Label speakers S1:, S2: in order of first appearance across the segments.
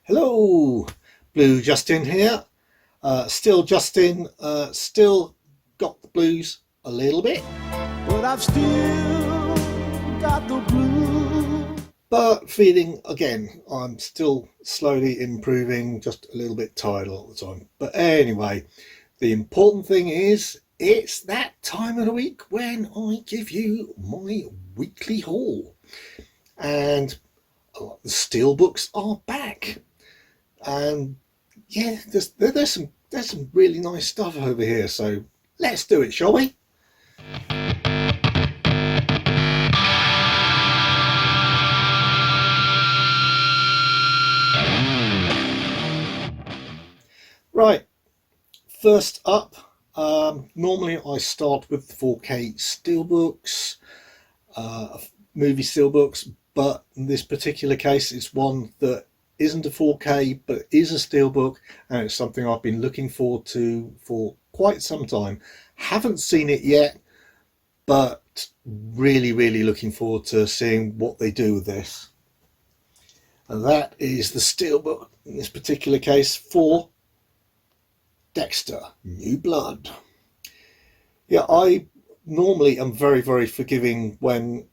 S1: Hello, Blue Justin here. Still Justin, still got the blues a little bit,
S2: But I've still got the blues.
S1: but feeling again, I'm still slowly improving, just a little bit tired all the time. But anyway, the important thing is it's that time of the week when I give you my weekly haul. And the steelbooks are back. And yeah, there's some really nice stuff over here. So let's do it, shall we? Right. First up, normally I start with the 4K steelbooks, movie steelbooks, but in this particular case, it's one that isn't a 4K but is a steelbook, and it's something I've been looking forward to for quite some time. Haven't seen it yet, but really looking forward to seeing what they do with this. And that is the steelbook in this particular case for Dexter New Blood. Yeah, I normally am very forgiving when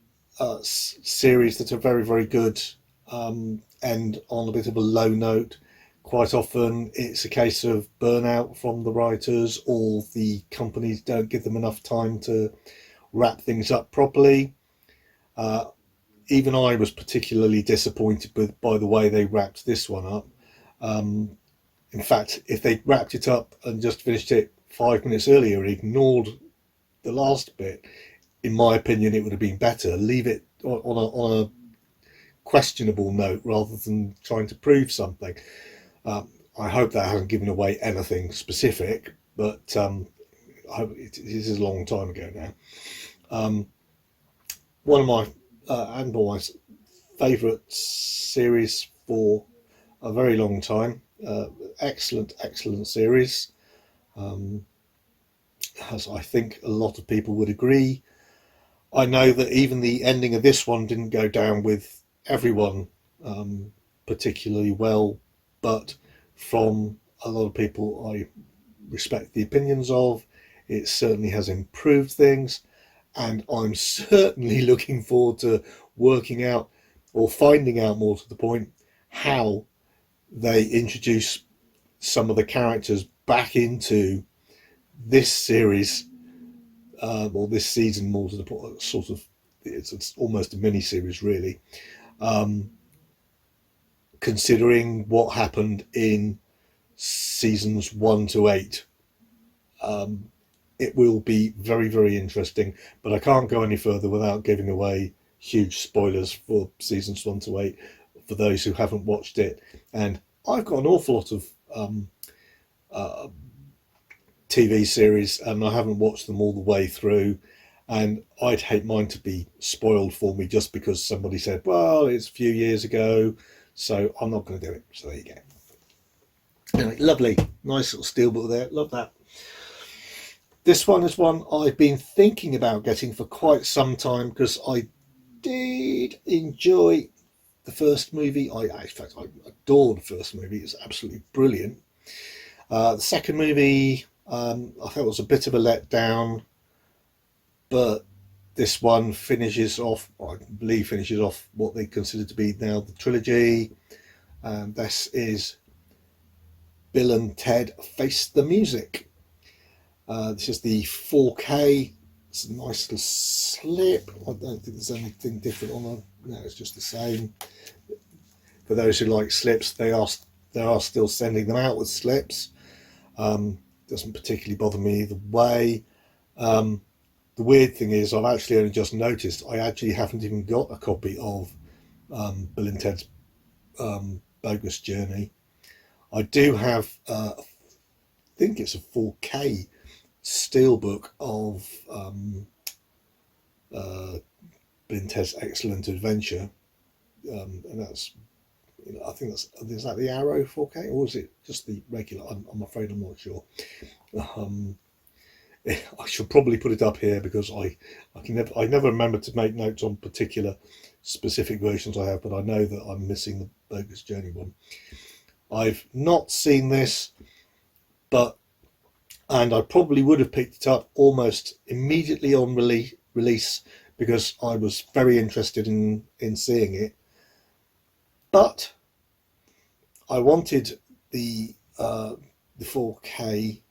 S1: series that are very good end on a bit of a low note. Quite often it's a case of burnout from the writers, or the companies don't give them enough time to wrap things up properly. Even I was particularly disappointed by the way they wrapped this one up. In fact, if they wrapped it up and just finished it 5 minutes earlier, ignored the last bit, in my opinion, it would have been better. Leave it on a questionable note rather than trying to prove something. I hope that hasn't given away anything specific, but it is a long time ago now. One of my and my favourite series for a very long time. Excellent series. As I think a lot of people would agree. I know that even the ending of this one didn't go down with everyone particularly well, but from a lot of people I respect the opinions of, it certainly has improved things, and I'm certainly looking forward to working out, or finding out more to the point, how they introduce some of the characters back into this series, or this season, more to the point. Sort of, it's almost a mini series, really. Considering what happened in seasons 1 to 8, it will be very interesting. But I can't go any further without giving away huge spoilers for seasons 1 to 8 for those who haven't watched it. And I've got an awful lot of TV series, and I haven't watched them all the way through, and I'd hate mine to be spoiled for me just because somebody said, well, it's a few years ago, so I'm not going to do it. So there you go. Anyway, lovely, nice little steelbook there, love that. This one is one I've been thinking about getting for quite some time, because I did enjoy the first movie. In fact, I adored the first movie. It's absolutely brilliant. The second movie, I thought it was a bit of a letdown, but this one finishes off, I believe, finishes off what they consider to be now the trilogy. This is Bill and Ted Face the Music. This is the 4K. It's a nice little slip. I don't think there's anything different on it. No, it's just the same. For those who like slips, they are still sending them out with slips. Doesn't particularly bother me either way. The weird thing is, I've actually only just noticed I actually haven't even got a copy of Bill and Ted's Bogus Journey. I do have, I think it's a 4K steelbook of Bill and Ted's Excellent Adventure, and that's, I think is that the Arrow 4K, or is it just the regular? I'm afraid I'm not sure. I should probably put it up here, because I never remember to make notes on particular specific versions I have, but I know that I'm missing the Bogus Journey one. I've not seen this, and I probably would have picked it up almost immediately on release because I was very interested in seeing it. But I wanted the 4K.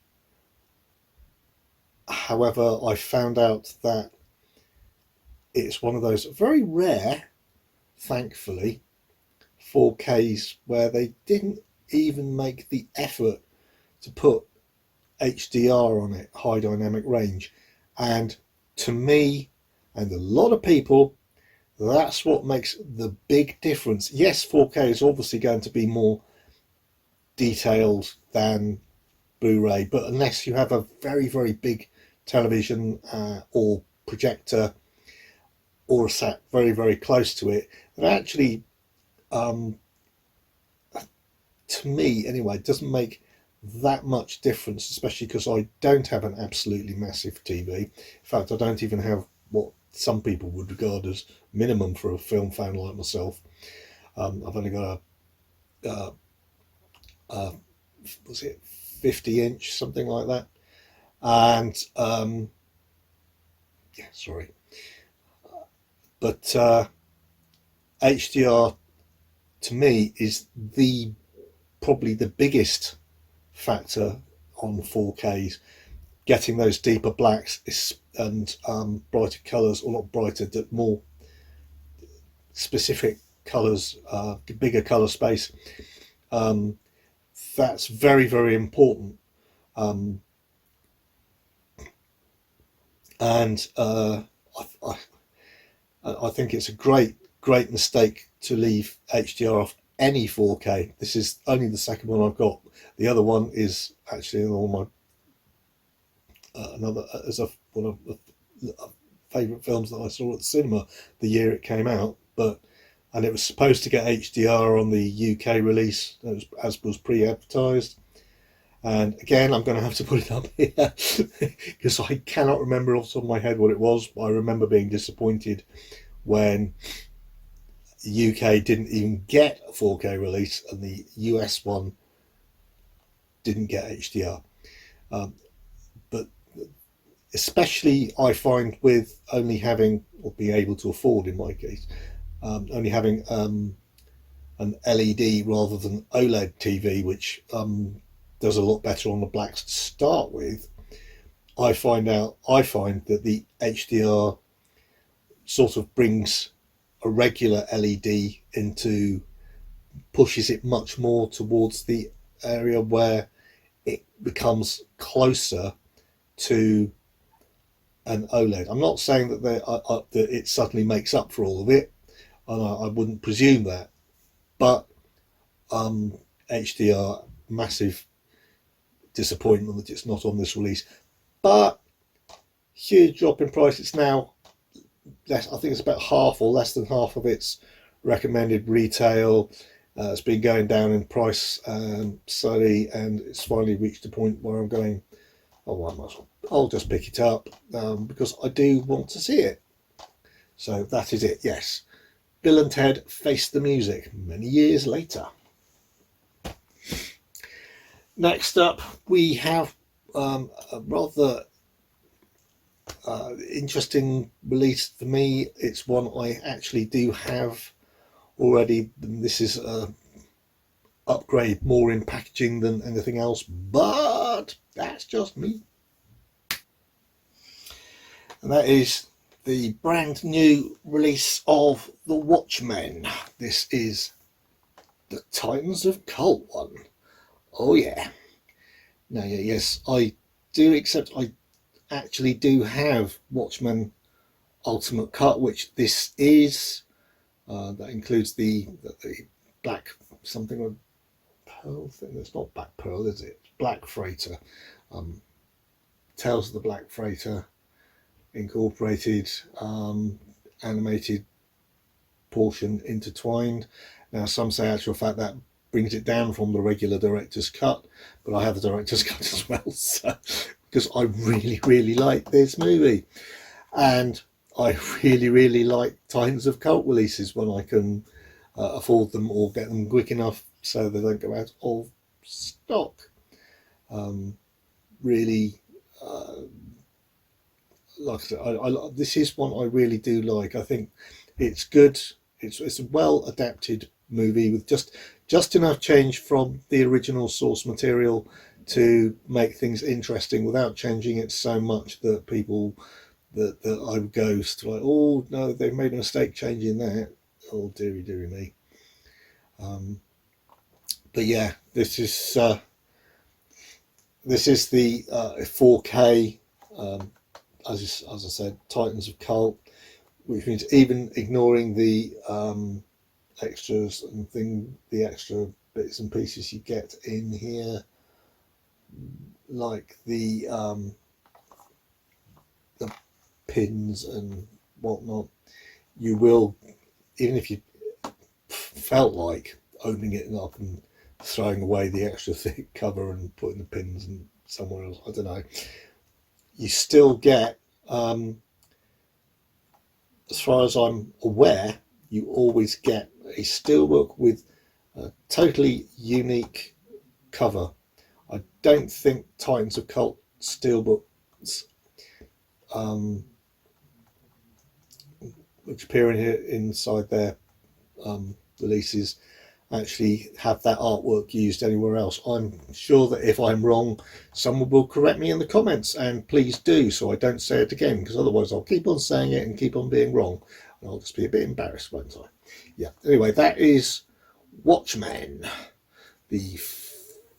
S1: However, I found out that it's one of those very rare, thankfully, 4Ks where they didn't even make the effort to put HDR on it, high dynamic range. And to me and a lot of people, that's what makes the big difference. Yes, 4K is obviously going to be more detailed than Blu-ray, but unless you have a very, very big television or projector or sat very, very close to it, that actually, to me anyway, doesn't make that much difference, especially because I don't have an absolutely massive TV. In fact, I don't even have what some people would regard as minimum for a film fan like myself. I've only got was it 50-inch, something like that, and yeah, sorry, but HDR to me is probably the biggest factor on 4Ks, getting those deeper blacks and brighter colours, or not brighter, but more specific colours, bigger colour space. That's very, very important. And I think it's a great mistake to leave HDR off any 4K. This is only the second one I've got. The other one is actually on my one of the favourite films that I saw at the cinema the year it came out. And it was supposed to get HDR on the UK release, as was pre-advertised. And again, I'm going to have to put it up here because I cannot remember off the top of my head what it was. I remember being disappointed when the UK didn't even get a 4K release and the US one didn't get HDR. But especially I find with only having, or being able to afford in my case, only having an LED rather than OLED TV, which does a lot better on the blacks to start with, I find that the HDR sort of brings a regular LED pushes it much more towards the area where it becomes closer to an OLED. I'm not saying that that it suddenly makes up for all of it, and I wouldn't presume that, but HDR, massive disappointment that it's not on this release, but huge drop in price. It's now less, I think it's about half or less than half of its recommended retail. It's been going down in price slowly, and it's finally reached a point where I'm going, oh, I'll just pick it up because I do want to see it. So that is it, yes. Bill and Ted Face the Music, many years later. Next up, we have a rather interesting release for me. It's one I actually do have already. This is a upgrade more in packaging than anything else, but that's just me. And that is the brand new release of The Watchmen. This is the Titans of Cult one. Oh yeah. Now, yes, I do accept I actually do have Watchman Ultimate Cut, which this is. That includes the black something or pearl thing. It's not Black Pearl, is it? Black Freighter. Tales of the Black Freighter incorporated, animated portion intertwined. Now some say actual fact that brings it down from the regular director's cut, but I have the director's cut as well, so, because I really like this movie, and I really like Titans of Cult releases when I can afford them or get them quick enough so they don't go out of stock. Really, like I said, this is one I really do like. I think it's good. It's a well adapted movie with just enough change from the original source material to make things interesting without changing it so much that people that I would go to like, oh no, they've made a mistake changing that. Oh dearie me. But yeah, this is the 4K, as I said, Titans of Cult, which means even ignoring the extras and the extra bits and pieces you get in here, like the pins and whatnot, you will, even if you felt like opening it up and throwing away the extra thick cover and putting the pins in somewhere else, I don't know, you still get, as far as I'm aware, you always get a steelbook with a totally unique cover. I don't think Titans of Cult steelbooks, which appear in here inside their releases, actually have that artwork used anywhere else. I'm sure that if I'm wrong, someone will correct me in the comments, and please do, so I don't say it again, because otherwise I'll keep on saying it and keep on being wrong, and I'll just be a bit embarrassed, won't I? Yeah, anyway, that is Watchmen, the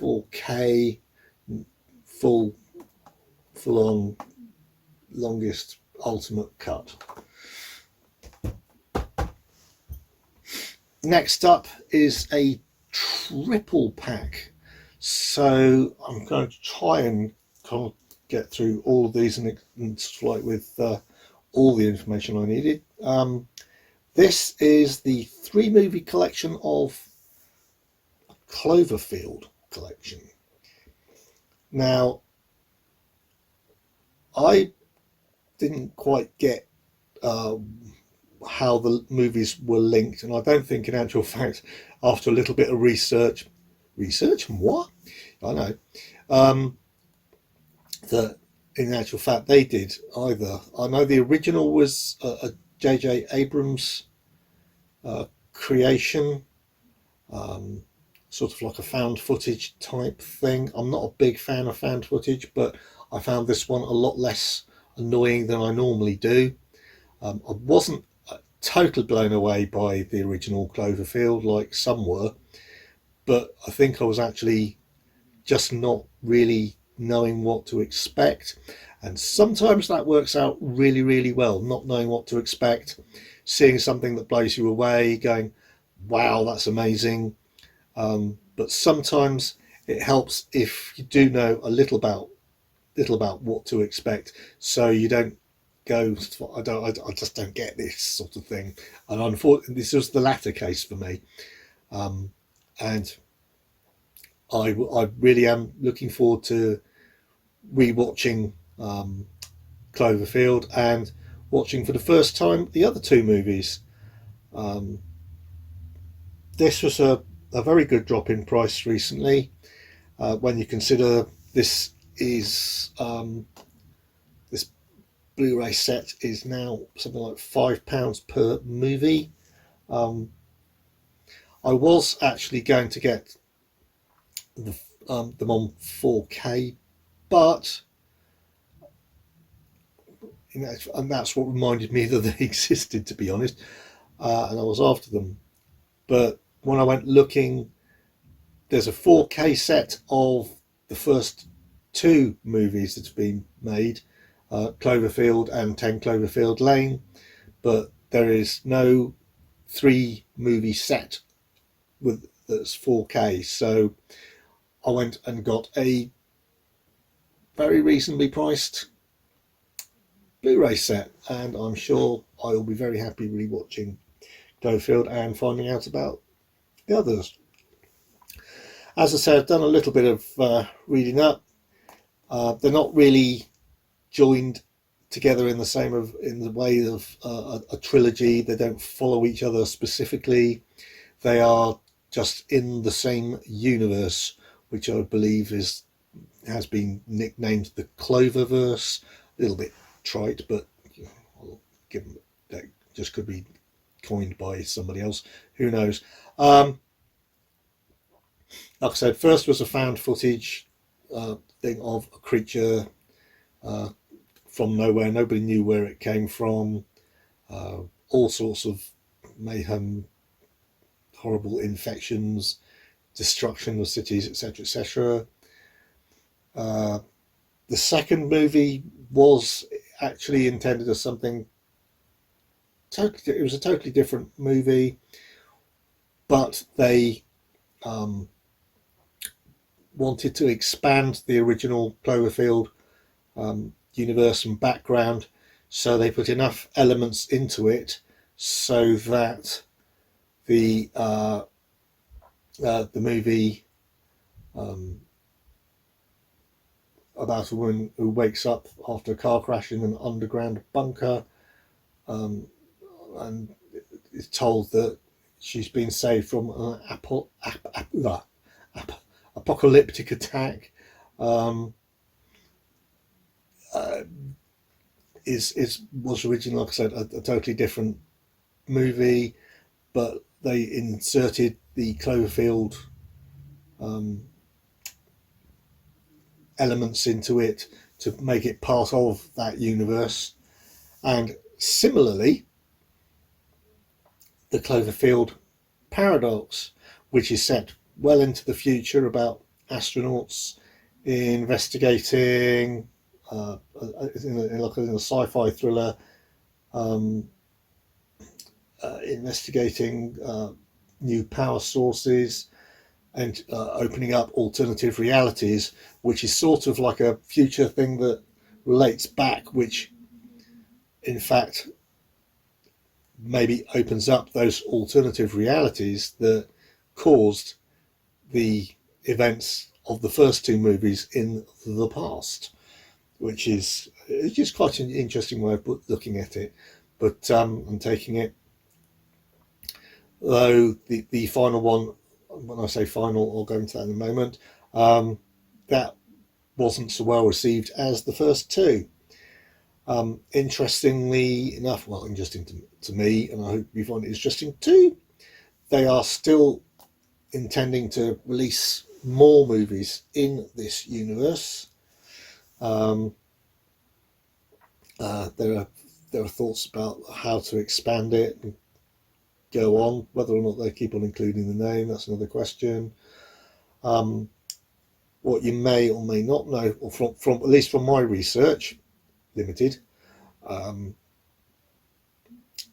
S1: 4K full on longest ultimate cut. Next up is a triple pack, so I'm going to try and kind of get through all of these and like with all the information I needed. This is the 3-movie collection of Cloverfield collection. Now, I didn't quite get how the movies were linked, and I don't think, in actual fact, after a little bit of research, what? I know, that in actual fact they did either. I know the original was a J.J. Abrams creation, sort of like a found footage type thing. I'm not a big fan of found footage, but I found this one a lot less annoying than I normally do. I wasn't totally blown away by the original Cloverfield like some were, but I think I was actually just not really knowing what to expect, and sometimes that works out really, really well, not knowing what to expect, seeing something that blows you away, going, wow, that's amazing. But sometimes it helps if you do know a little about what to expect, so you don't go, I just don't get this sort of thing. And unfortunately, this was the latter case for me. And I really am looking forward to rewatching Cloverfield and watching for the first time the other two movies. This was a very good drop in price recently, when you consider this is this Blu-ray set is now something like £5 per movie. I was actually going to get them on 4K, but and that's what reminded me that they existed, to be honest, and I was after them. But when I went looking, there's a 4K set of the first two movies that have been made, Cloverfield and 10 Cloverfield Lane, but there is no 3-movie set that's 4K. So I went and got a very reasonably priced Blu-ray set, and I'm sure I will be very happy rewatching Cloverfield and finding out about the others. As I said, I've done a little bit of reading up. They're not really joined together in the way of a trilogy. They don't follow each other specifically. They are just in the same universe, which I believe has been nicknamed the Cloververse. A little bit trite, but I'll give them, that just could be coined by somebody else. Who knows? Like I said, first was a found footage thing of a creature from nowhere. Nobody knew where it came from. All sorts of mayhem, horrible infections, destruction of cities, etc., etc. The second movie was actually intended as something totally. It was a totally different movie, but they wanted to expand the original Cloverfield universe and background, so they put enough elements into it so that the movie about a woman who wakes up after a car crash in an underground bunker and is told that she's been saved from an apocalyptic attack, was originally, like I said, a totally different movie, but they inserted the Cloverfield elements into it to make it part of that universe. And similarly, the Cloverfield paradox, which is set well into the future about astronauts investigating in a sci-fi thriller, investigating new power sources and opening up alternative realities, which is sort of like a future thing that relates back, which in fact maybe opens up those alternative realities that caused the events of the first two movies in the past, which is just quite an interesting way of looking at it. But I'm taking it, though the final one, when I say final, I'll go into that in a moment, that wasn't so well received as the first two. Interestingly enough, well, interesting to me, and I hope you find it interesting too, they are still intending to release more movies in this universe. There are thoughts about how to expand it and go on. Whether or not they keep on including the name, that's another question. What you may or may not know, or from at least from my research, limited,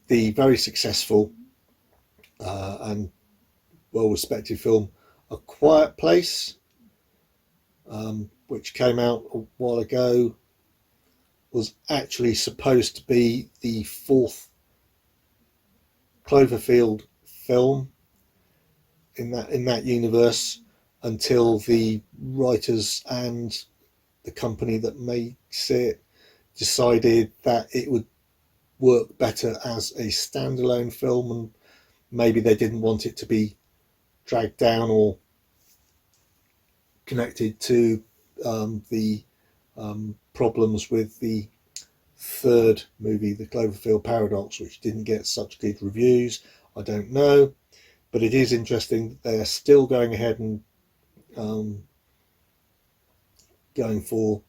S1: the very successful and well-respected film A Quiet Place, which came out a while ago, was actually supposed to be the fourth Cloverfield film in that universe, until the writers and the company that makes it decided that it would work better as a standalone film, and maybe they didn't want it to be dragged down or connected to the problems with the third movie, the Cloverfield Paradox, which didn't get such good reviews. I don't know, but it is interesting that they're still going ahead and going for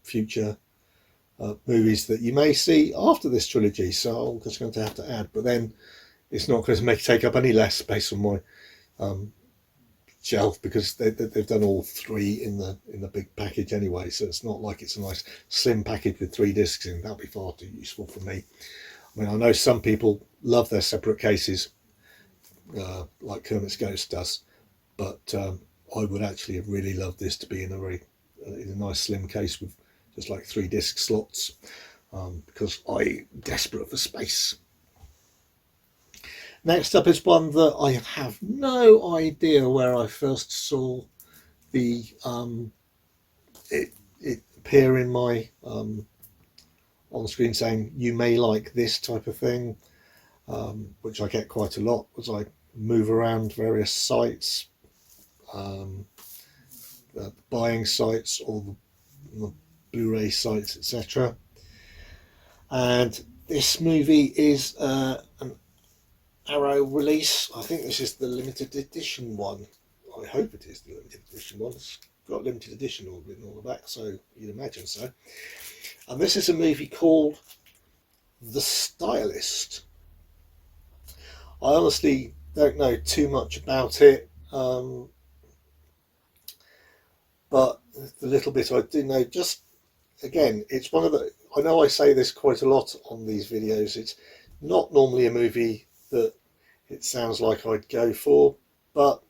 S1: future movies that you may see after this trilogy. So I'm just going to have to add, but then it's not going to take up any less space on my shelf, because they've done all three in the big package anyway. So it's not like it's a nice slim package with 3 discs in. That'll be far too useful for me. I mean, I know some people love their separate cases, like Kermit's Ghost does, but I would actually have really loved this to be in a nice slim case with just like 3 disc slots, because I'm desperate for space. Next up is one that I have no idea where I first saw the it appear in my on screen saying you may like this type of thing, which I get quite a lot, as I move around various sites, buying sites or the Blu-ray sites, etc. And this movie is an Arrow release. I think this is the limited edition one. I hope it is the limited edition one. It's got limited edition all written on the back, so you'd imagine so. And this is a movie called The Stylist. I honestly don't know too much about it, but the little bit I do know, just again, it's one of the, I know I say this quite a lot on these videos, it's not normally a movie that it sounds like I'd go for, but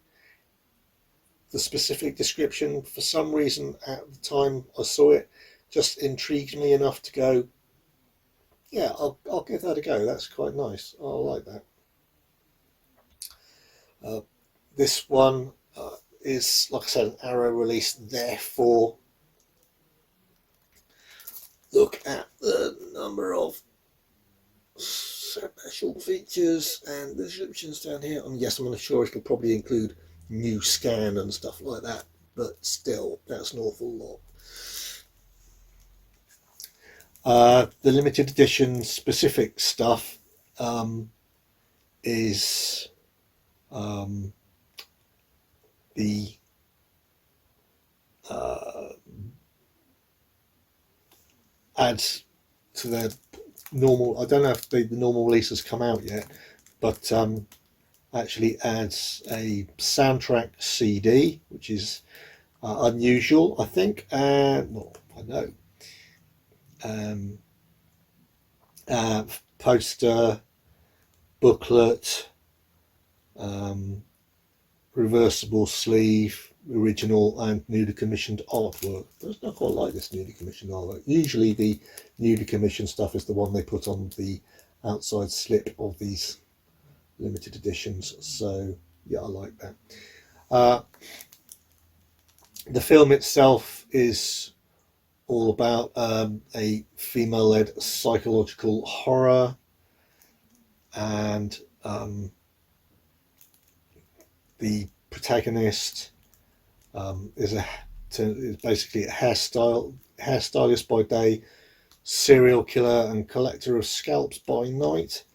S1: the specific description, for some reason at the time I saw it, just intrigued me enough to go, yeah, I'll give that a go. That's quite nice. I like that. This one is, like I said, an Arrow release, therefore look at the number of special features and descriptions down here. I mean, yes, I'm sure it'll probably include new scan and stuff like that, but still, that's an awful lot. The limited edition specific stuff is the adds to their normal, I don't know if the normal release has come out yet, but actually adds a soundtrack CD, which is unusual, I think, and well, I know. Poster, booklet, reversible sleeve, original and newly commissioned artwork. I don't quite like this newly commissioned artwork. Usually the newly commissioned stuff is the one they put on the outside slip of these limited editions, so yeah, I like that. The film itself is all about a female-led psychological horror, and the protagonist is basically a hairstylist by day, serial killer and collector of scalps by night.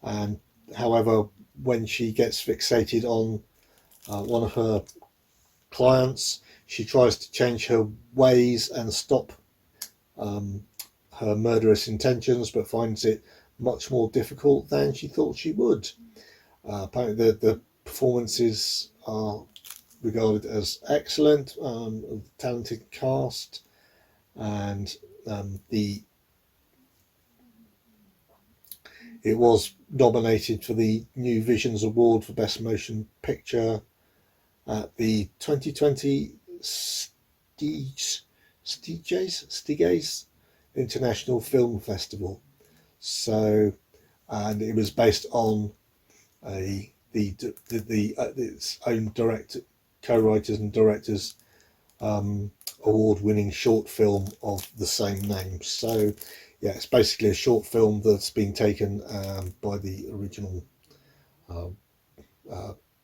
S1: And however, when she gets fixated on one of her clients, she tries to change her ways and stop her murderous intentions, but finds it much more difficult than she thought she would. Apparently the performances are regarded as excellent, talented cast, and it was nominated for the New Visions Award for Best Motion Picture at the 2020 Stiges International Film Festival. So, and it was based on its own co-writers and directors award-winning short film of the same name. So yeah, it's basically a short film that's been taken by the original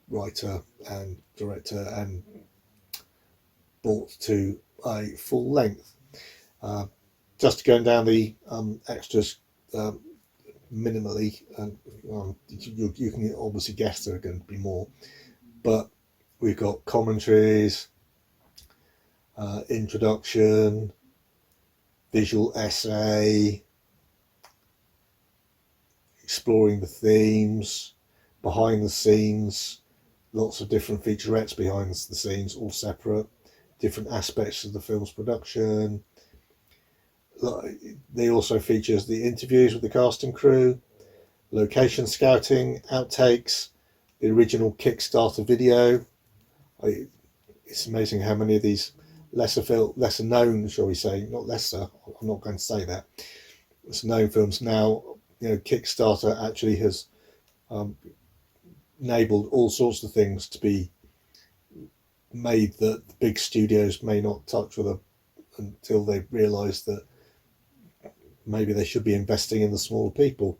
S1: writer and director and brought to a full length. Just going down the extras minimally, you can obviously guess there are going to be more, but we've got commentaries, introduction, visual essay, exploring the themes, behind the scenes, lots of different featurettes behind the scenes, all separate, different aspects of the film's production. They also features the interviews with the cast and crew, location scouting, outtakes, the original Kickstarter video. It's amazing how many of these lesser known, shall we say, not lesser, I'm not going to say that, lesser known films now, Kickstarter actually has enabled all sorts of things to be made that the big studios may not touch until they realise that maybe they should be investing in the smaller people.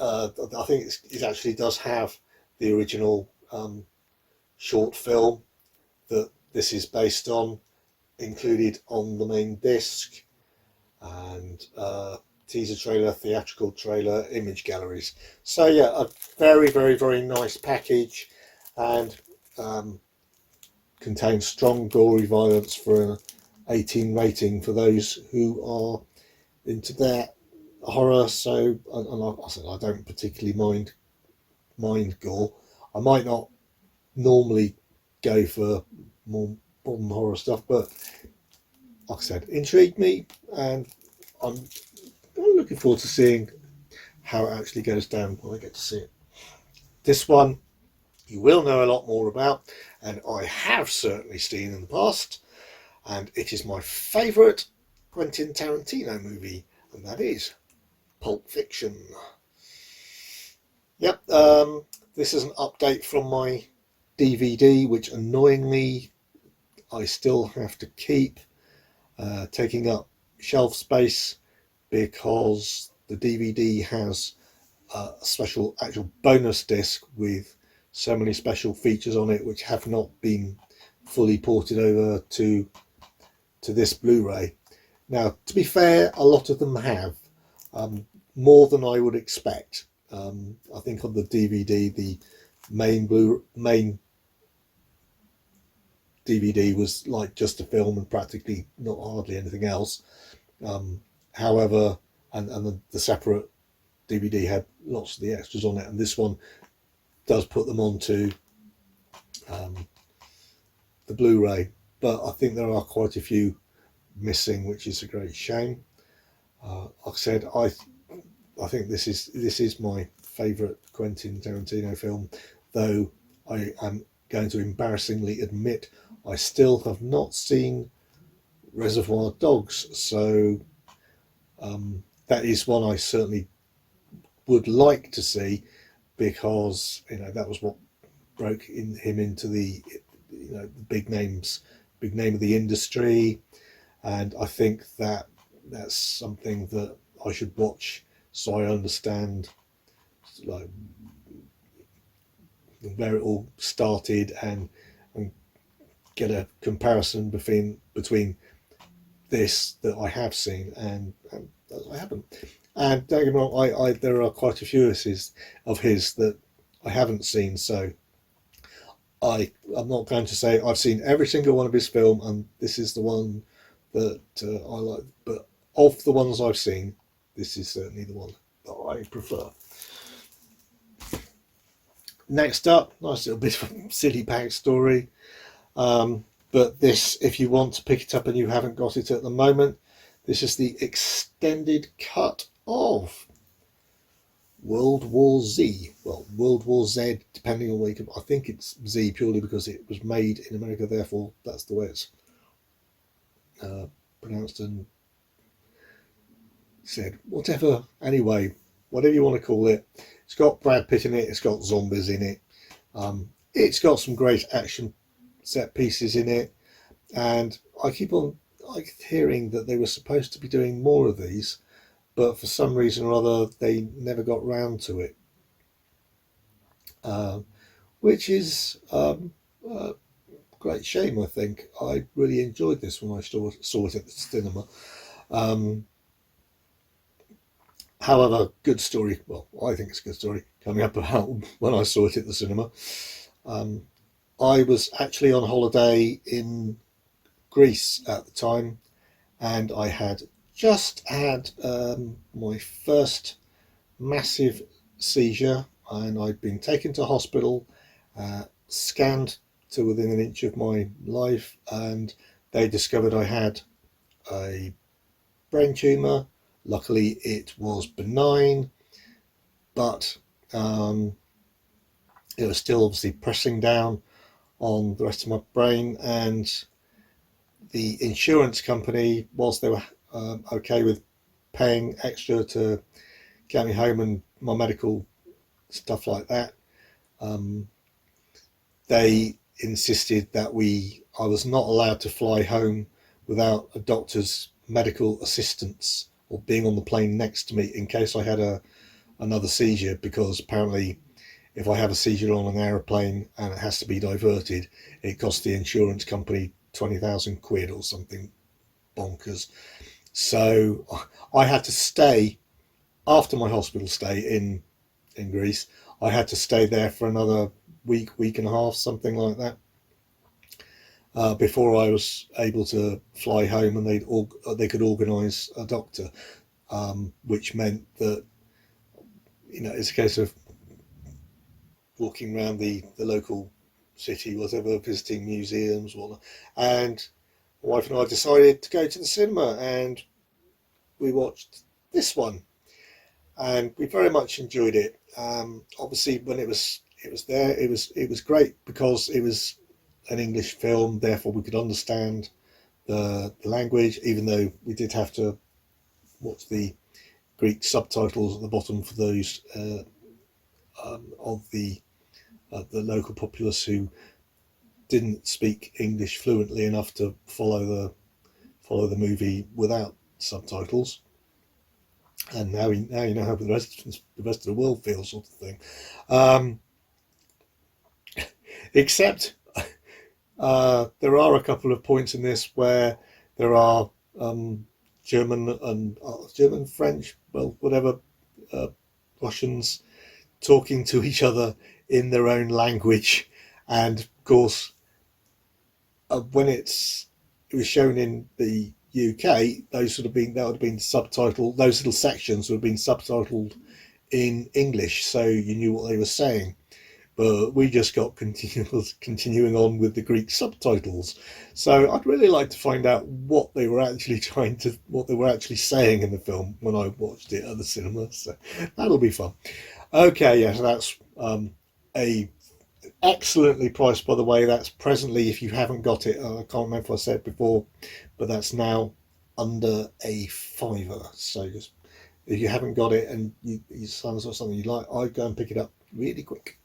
S1: I think it actually does have the original short film that this is based on included on the main disc, and teaser trailer, theatrical trailer, image galleries. So yeah, a very, very, very nice package, and contains strong gory violence for an 18 rating for those who are into that horror. So, and I said I don't particularly mind gore. I might not normally go for more modern horror stuff, but like I said, intrigued me, and I'm looking forward to seeing how it actually goes down when I get to see it. This one you will know a lot more about, and I have certainly seen in the past, and it is my favourite Quentin Tarantino movie, and that is Pulp Fiction. Yep, this is an update from my DVD, which annoyingly I still have to keep taking up shelf space, because the DVD has a special actual bonus disc with so many special features on it which have not been fully ported over to this Blu-ray. Now, to be fair, a lot of them have, more than I would expect. I think on the DVD, the main DVD was like just a film and practically not hardly anything else. However, and the separate DVD had lots of the extras on it, and this one does put them onto the Blu-ray, but I think there are quite a few missing, which is a great shame. Like I said, I think this is my favourite Quentin Tarantino film, though I am going to embarrassingly admit I still have not seen Reservoir Dogs, so that is one I certainly would like to see, because that was what broke him into the big name of the industry, and I think that's something that I should watch so I understand like where it all started, and get a comparison between this that I have seen and I haven't. And don't get me wrong, there are quite a few of his that I haven't seen, so I'm not going to say I've seen every single one of his film and this is the one that I like, but of the ones I've seen, this is certainly the one that I prefer. Next up, nice little bit of a silly backstory. But this, if you want to pick it up and you haven't got it at the moment, this is the extended cut of World War Z. Well, World War Z, depending on where you can. I think it's Z purely because it was made in America, therefore that's the way it's pronounced and said. Whatever, anyway, whatever you want to call it. It's got Brad Pitt in it, it's got zombies in it. It's got some great action set pieces in it, and I keep on hearing that they were supposed to be doing more of these, but for some reason or other they never got round to it, which is a great shame. I think I really enjoyed this when I saw it at the cinema. However, good story, well, I think it's a good story coming up about when I saw it at the cinema. I was actually on holiday in Greece at the time, and I had just had my first massive seizure, and I'd been taken to hospital, scanned to within an inch of my life, and they discovered I had a brain tumour. Luckily it was benign, but it was still obviously pressing down on the rest of my brain, and the insurance company, whilst they were okay with paying extra to get me home and my medical stuff like that, they insisted that I was not allowed to fly home without a doctor's medical assistance or being on the plane next to me in case I had a another seizure, because apparently if I have a seizure on an aeroplane and it has to be diverted, it costs the insurance company 20,000 quid or something bonkers. So I had to stay, after my hospital stay in Greece, I had to stay there for another week and a half, something like that, before I was able to fly home, and they could organise a doctor, which meant that, you know, it's a case of walking around the local city, whatever, visiting museums, whatnot. And my wife and I decided to go to the cinema, and we watched this one, and we very much enjoyed it. Obviously, when it was there, it was great because it was an English film, therefore we could understand the language, even though we did have to watch the Greek subtitles at the bottom for those of the local populace who didn't speak English fluently enough to follow the movie without subtitles. And now you know how the rest of the world feels, sort of thing. Except there are a couple of points in this where there are German, French, well, whatever, Russians talking to each other in their own language, and of course, when it was shown in the UK, those would have been subtitled. Those little sections would have been subtitled in English, so you knew what they were saying. But we just got continuing on with the Greek subtitles. So I'd really like to find out what they were actually saying in the film when I watched it at the cinema. So that'll be fun. Okay, yeah, so that's a excellently priced, by the way. That's presently, if you haven't got it, I can't remember if I said before, but that's now under a £5. So just, if you haven't got it and your son's or something you like, I'd go and pick it up really quick.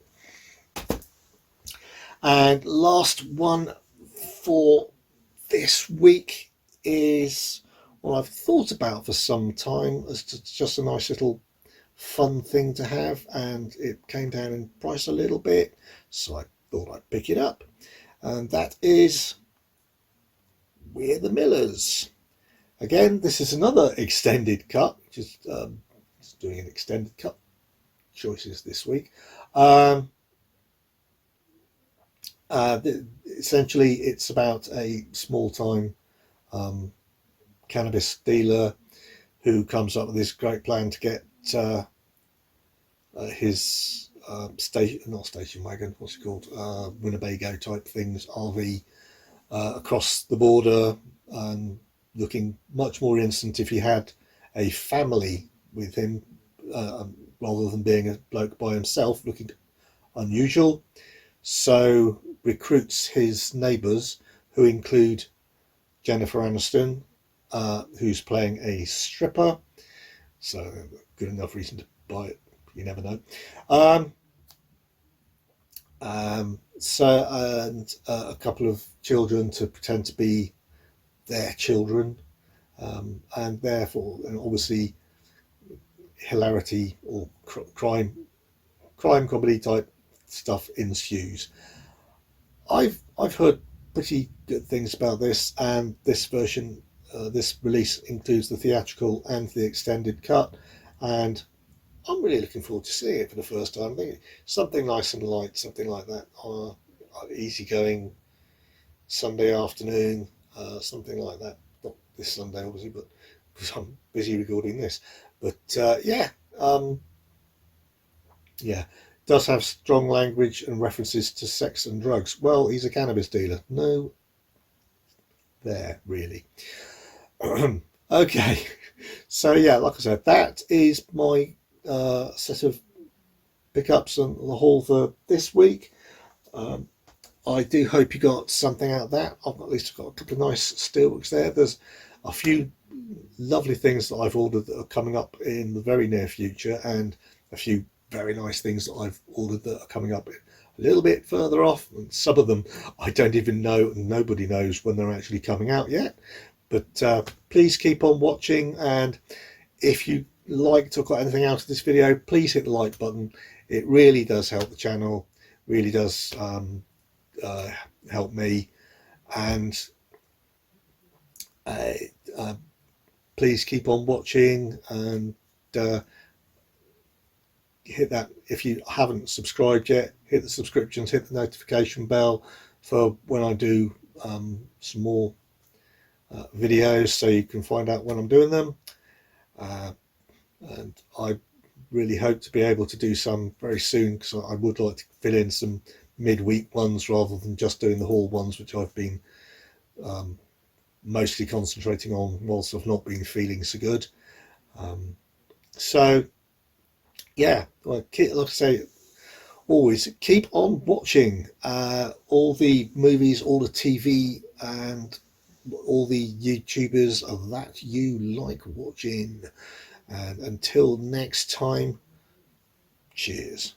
S1: And last one for this week is what I've thought about for some time as just a nice little fun thing to have, and it came down in price a little bit, so I thought I'd pick it up, and that is We're the Millers. Again, this is another extended cut, just doing an extended cut choices this week. Essentially, it's about a small-time cannabis dealer who comes up with this great plan to get his station wagon, what's it called, Winnebago type things, RV, across the border, and looking much more innocent if he had a family with him, rather than being a bloke by himself, looking unusual. So recruits his neighbours, who include Jennifer Aniston, who's playing a stripper, so good enough reason to buy it, you never know. And a couple of children to pretend to be their children, and therefore, and obviously, hilarity or crime comedy type stuff ensues. I've heard pretty good things about this, and this version, this release includes the theatrical and the extended cut, and I'm really looking forward to seeing it for the first time. I think something nice and light, something like that, easygoing Sunday afternoon, something like that. Not this Sunday, obviously, but because I'm busy recording this. But yeah. Does have strong language and references to sex and drugs. Well, he's a cannabis dealer. No, there, really. Okay, so yeah, like I said, that is my set of pickups and the haul for this week. I do hope you got something out of that. I've at least got a couple of nice steelbooks there. There's a few lovely things that I've ordered that are coming up in the very near future, and a few very nice things that I've ordered that are coming up a little bit further off, and some of them I don't even know, and nobody knows when they're actually coming out yet. But please keep on watching, and if you liked or got anything out of this video, please hit the like button. It really does help the channel, really does help me. And please keep on watching, and hit that, if you haven't subscribed yet, hit the subscriptions, hit the notification bell for when I do some more videos, so you can find out when I'm doing them. And I really hope to be able to do some very soon, because I would like to fill in some midweek ones rather than just doing the haul ones, which I've been mostly concentrating on whilst I've not been feeling so good. So yeah, like I say, always keep on watching all the movies, all the TV, and all the YouTubers that you like watching. And until next time, cheers.